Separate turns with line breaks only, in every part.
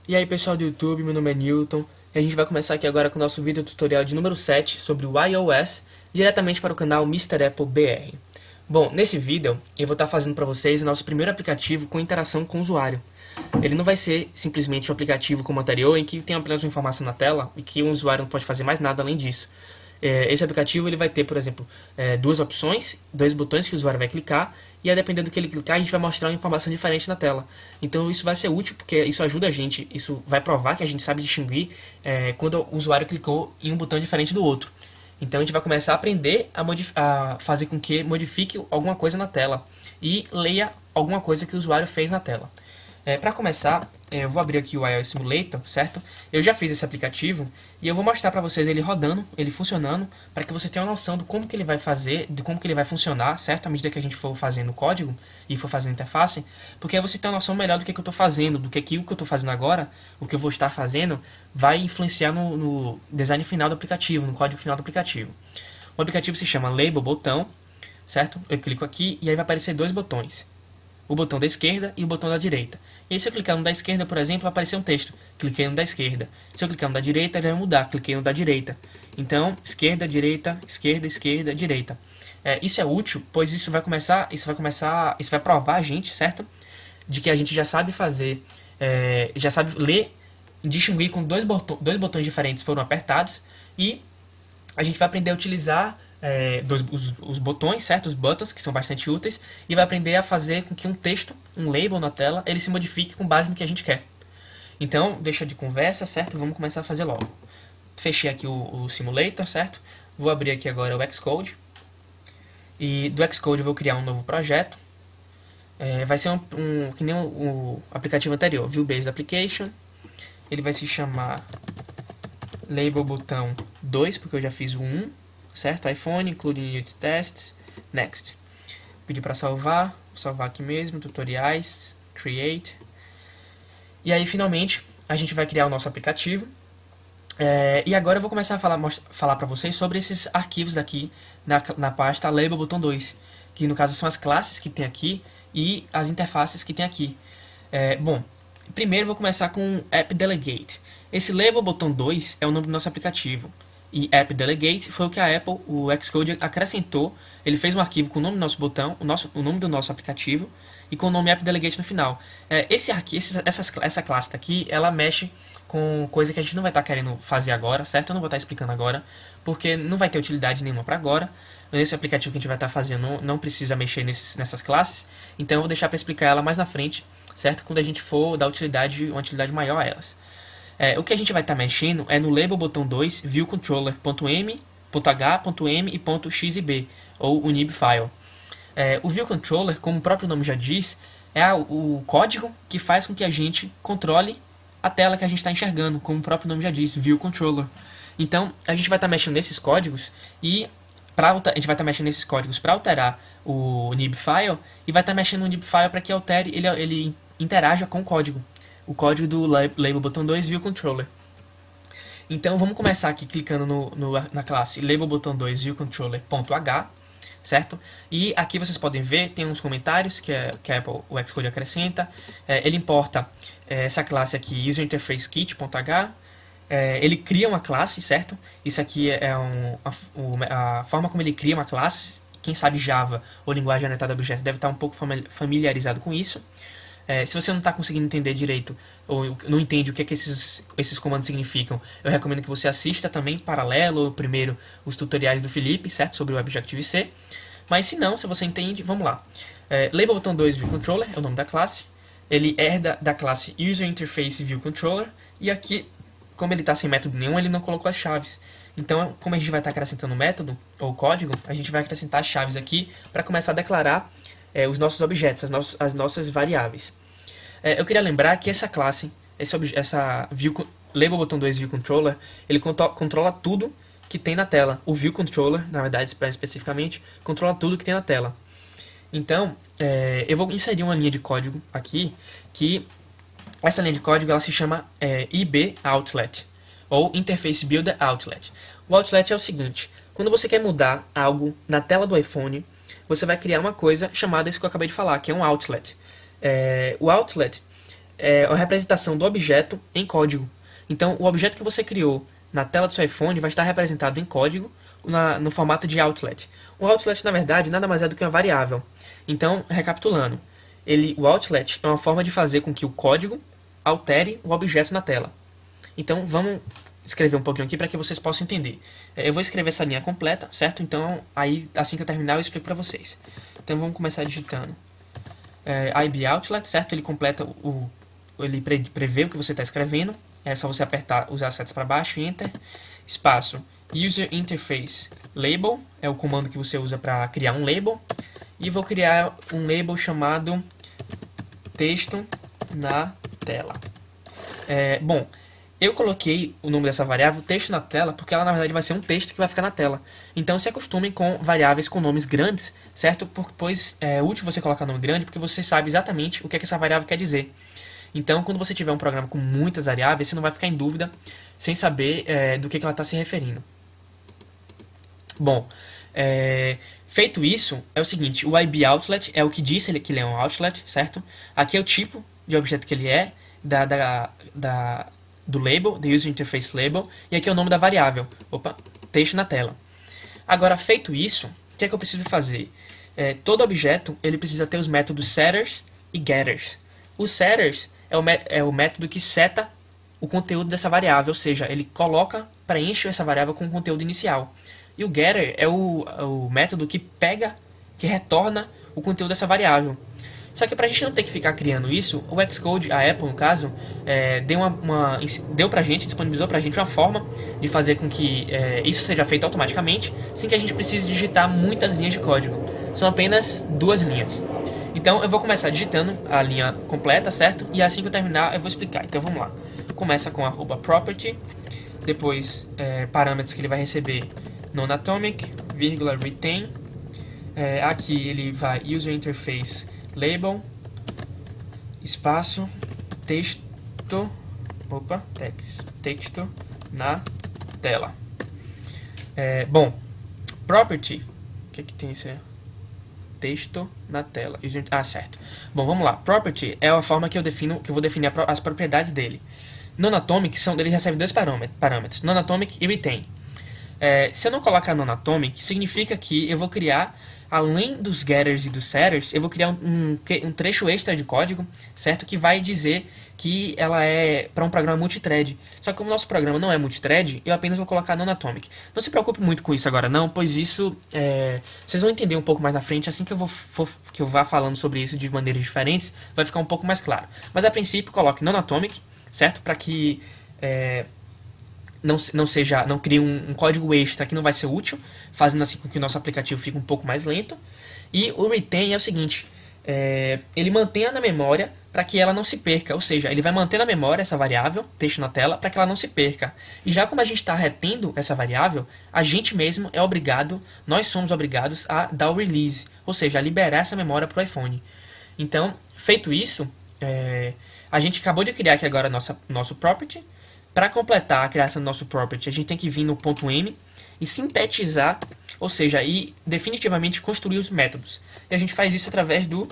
E aí pessoal do YouTube, meu nome é Newton e a gente vai começar aqui agora com o nosso vídeo tutorial de número 7 sobre o iOS, diretamente para o canal Mr. Apple BR. Bom, nesse vídeo eu vou estar fazendo para vocês o nosso primeiro aplicativo com interação com o usuário. Ele não vai ser simplesmente um aplicativo como o anterior, em que tem apenas uma informação na tela e que o usuário não pode fazer mais nada além disso. Esse aplicativo ele vai ter, por exemplo, duas opções, dois botões que o usuário vai clicar, e a depender do que ele clicar, a gente vai mostrar uma informação diferente na tela. Então isso vai ser útil, porque isso ajuda a gente, isso vai provar que a gente sabe distinguir quando o usuário clicou em um botão diferente do outro. Então a gente vai começar a aprender a fazer com que modifique alguma coisa na tela e leia alguma coisa que o usuário fez na tela. Para começar, eu vou abrir aqui o iOS Simulator, certo? Eu já fiz esse aplicativo e eu vou mostrar para vocês ele rodando, ele funcionando, para que você tenha uma noção de como que ele vai fazer, de como que ele vai funcionar, certo? À medida que a gente for fazendo o código e for fazendo a interface, porque aí você tem uma noção melhor do que eu estou fazendo, do que o que eu estou fazendo agora, o que eu vou estar fazendo, vai influenciar no design final do aplicativo, no código final do aplicativo. O aplicativo se chama Label Botão, certo? Eu clico aqui e aí vai aparecer dois botões, o botão da esquerda e o botão da direita. E aí, se eu clicar no da esquerda, por exemplo, vai aparecer um texto. Cliquei no da esquerda. Se eu clicar no da direita, ele vai mudar. Cliquei no da direita. Então, esquerda, direita, esquerda, esquerda, direita. Isso é útil, pois isso vai provar a gente, certo? De que a gente já sabe fazer, já sabe ler e distinguir com dois botões diferentes foram apertados, e a gente vai aprender a utilizar os botões, certo? Os buttons, que são bastante úteis, e vai aprender a fazer com que um texto, um label na tela, ele se modifique com base no que a gente quer. Então, deixa de conversa, certo? Vamos começar a fazer logo. Fechei aqui o simulator, certo? Vou abrir aqui agora o Xcode. E do Xcode eu vou criar um novo projeto. Vai ser que nem o aplicativo anterior, View Based Application. Ele vai se chamar Label Botão 2, porque eu já fiz o 1, certo? iPhone, including unit tests, next. Pedir para salvar, vou salvar aqui mesmo, tutoriais, create. E aí finalmente a gente vai criar o nosso aplicativo. E agora eu vou começar a falar para vocês sobre esses arquivos daqui na pasta Label Botão 2, que no caso são as classes que tem aqui e as interfaces que tem aqui. Bom, primeiro eu vou começar com App Delegate. Esse Label Botão 2 é o nome do nosso aplicativo. E App Delegate foi o que a Apple, o Xcode, acrescentou. Ele fez um arquivo com o nome do nosso botão, o nome do nosso aplicativo, e com o nome App Delegate no final. Essa classe daqui, ela mexe com coisa que a gente não vai estar querendo fazer agora, certo? Eu não vou estar explicando agora, porque não vai ter utilidade nenhuma para agora. Nesse aplicativo que a gente vai estar fazendo não precisa mexer nessas classes, então eu vou deixar para explicar ela mais na frente, certo? Quando a gente for dar uma utilidade maior a elas. O que a gente vai estar mexendo é no Label Botão 2 ViewController.m, .h, .m e .xib, ou o nib file. O ViewController, como o próprio nome já diz, é o código que faz com que a gente controle a tela que a gente está enxergando, como o próprio nome já diz, ViewController. Então, a gente vai estar mexendo nesses códigos e a gente vai estar mexendo nesses códigos para alterar o nib file, e vai estar mexendo no nib file para que altere, ele interaja com o código do Label Botão 2 ViewController. Então vamos começar aqui clicando na classe Label Botão 2 ViewController.h, certo? E aqui vocês podem ver, tem uns comentários que a Apple, o Xcode acrescenta. Ele importa essa classe aqui, User Interface Kit.h. Ele cria uma classe, certo? Isso aqui é a forma como ele cria uma classe. Quem sabe Java ou linguagem orientada a objeto deve estar um pouco familiarizado com isso. Se você não está conseguindo entender direito ou não entende o que, que esses comandos significam, eu recomendo que você assista também paralelo, primeiro, os tutoriais do Felipe, certo? Sobre o Objective-C. Mas se não, se você entende, vamos lá. Label Botão 2 ViewController é o nome da classe. Ele herda da classe User Interface ViewController. E aqui, como ele está sem método nenhum, ele não colocou as chaves. Então, como a gente vai estar acrescentando método ou código, a gente vai acrescentar as chaves aqui para começar a declarar os nossos objetos, as nossas variáveis. Eu queria lembrar que essa classe, Label Botão 2 ViewController, ele controla tudo que tem na tela. O ViewController, na verdade, especificamente, controla tudo que tem na tela. Então, eu vou inserir uma linha de código aqui, que essa linha de código ela se chama IB-Outlet, ou Interface Builder Outlet. O outlet é o seguinte: quando você quer mudar algo na tela do iPhone, você vai criar uma coisa chamada isso que eu acabei de falar, que é um outlet. O outlet é a representação do objeto em código. Então, o objeto que você criou na tela do seu iPhone vai estar representado em código no formato de outlet. O outlet, na verdade, nada mais é do que uma variável. Então, recapitulando, o outlet é uma forma de fazer com que o código altere o objeto na tela. Então, vamos escrever um pouquinho aqui para que vocês possam entender. Eu vou escrever essa linha completa, certo? Então, aí, assim que eu terminar, eu explico para vocês. Então, vamos começar digitando IBOutlet, certo? Ele completa ele prevê o que você está escrevendo. É só você apertar, usar as setas para baixo e Enter. Espaço User Interface Label é o comando que você usa para criar um label. E vou criar um label chamado texto na tela. Bom, eu coloquei o nome dessa variável texto na tela porque ela na verdade vai ser um texto que vai ficar na tela. Então se acostumem com variáveis com nomes grandes, certo? Pois é útil você colocar nome grande porque você sabe exatamente o que essa variável quer dizer. Então quando você tiver um programa com muitas variáveis, você não vai ficar em dúvida sem saber do que ela está se referindo. Bom, feito isso, é o seguinte, o IBOutlet é o que diz que ele é um outlet, certo? Aqui é o tipo de objeto que ele é, do label, do User Interface Label, e aqui é o nome da variável, texto na tela. Agora, feito isso, o que é que eu preciso fazer? Todo objeto ele precisa ter os métodos setters e getters. Os setters é o método que seta o conteúdo dessa variável, ou seja, ele preenche essa variável com o conteúdo inicial. E o getter é o método que retorna o conteúdo dessa variável. Só que para a gente não ter que ficar criando isso, o Xcode, a Apple no caso, disponibilizou pra gente uma forma de fazer com que isso seja feito automaticamente, sem que a gente precise digitar muitas linhas de código. São apenas 2 linhas. Então eu vou começar digitando a linha completa, certo? E assim que eu terminar eu vou explicar. Então vamos lá. Começa com @property, depois parâmetros que ele vai receber nonatomic, vírgula retain. Aqui ele vai user interface label, espaço, texto na tela. Bom, property, o que tem esse texto na tela? Certo. Bom, vamos lá. Property é a forma que eu vou definir as propriedades dele. Nonatomic ele recebe 2 parâmetros, nonatomic e retain. Se eu não colocar nonatomic, significa que eu vou criar, além dos getters e dos setters, eu vou criar um trecho extra de código, certo? Que vai dizer que ela é para um programa multithread. Só que como o nosso programa não é multithread, eu apenas vou colocar nonatomic. Não se preocupe muito com isso agora não, pois isso vocês vão entender um pouco mais na frente, assim que eu vá falando sobre isso de maneiras diferentes, vai ficar um pouco mais claro. Mas a princípio coloque nonatomic, certo? Para que não crie um código extra que não vai ser útil, fazendo assim com que o nosso aplicativo fique um pouco mais lento. E o retain é o seguinte, ele mantém na memória para que ela não se perca, ou seja, ele vai manter na memória essa variável, texto na tela, para que ela não se perca. E já como a gente está retendo essa variável, a gente mesmo nós somos obrigados a dar o release, ou seja, a liberar essa memória para o iPhone. Então, feito isso, a gente acabou de criar aqui agora nosso property. Para completar a criação do nosso property, a gente tem que vir no ponto .m e sintetizar, ou seja, e definitivamente construir os métodos. E a gente faz isso através do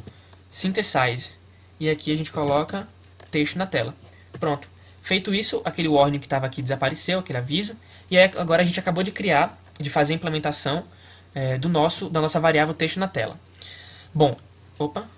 synthesize. E aqui a gente coloca texto na tela. Pronto. Feito isso, aquele warning que estava aqui desapareceu, aquele aviso. E aí, agora a gente acabou de fazer a implementação da nossa variável texto na tela. Bom,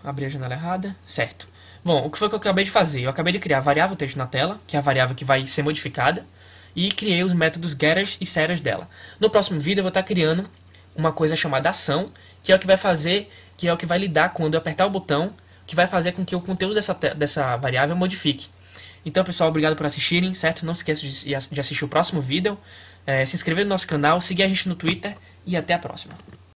abri a janela errada, certo. Bom, o que foi que eu acabei de fazer? Eu acabei de criar a variável texto na tela, que é a variável que vai ser modificada, e criei os métodos getters e setters dela. No próximo vídeo eu vou estar criando uma coisa chamada ação, que é o que vai lidar quando eu apertar o botão, que vai fazer com que o conteúdo dessa variável modifique. Então, pessoal, obrigado por assistirem, certo? Não se esqueça de assistir o próximo vídeo, se inscrever no nosso canal, seguir a gente no Twitter e até a próxima.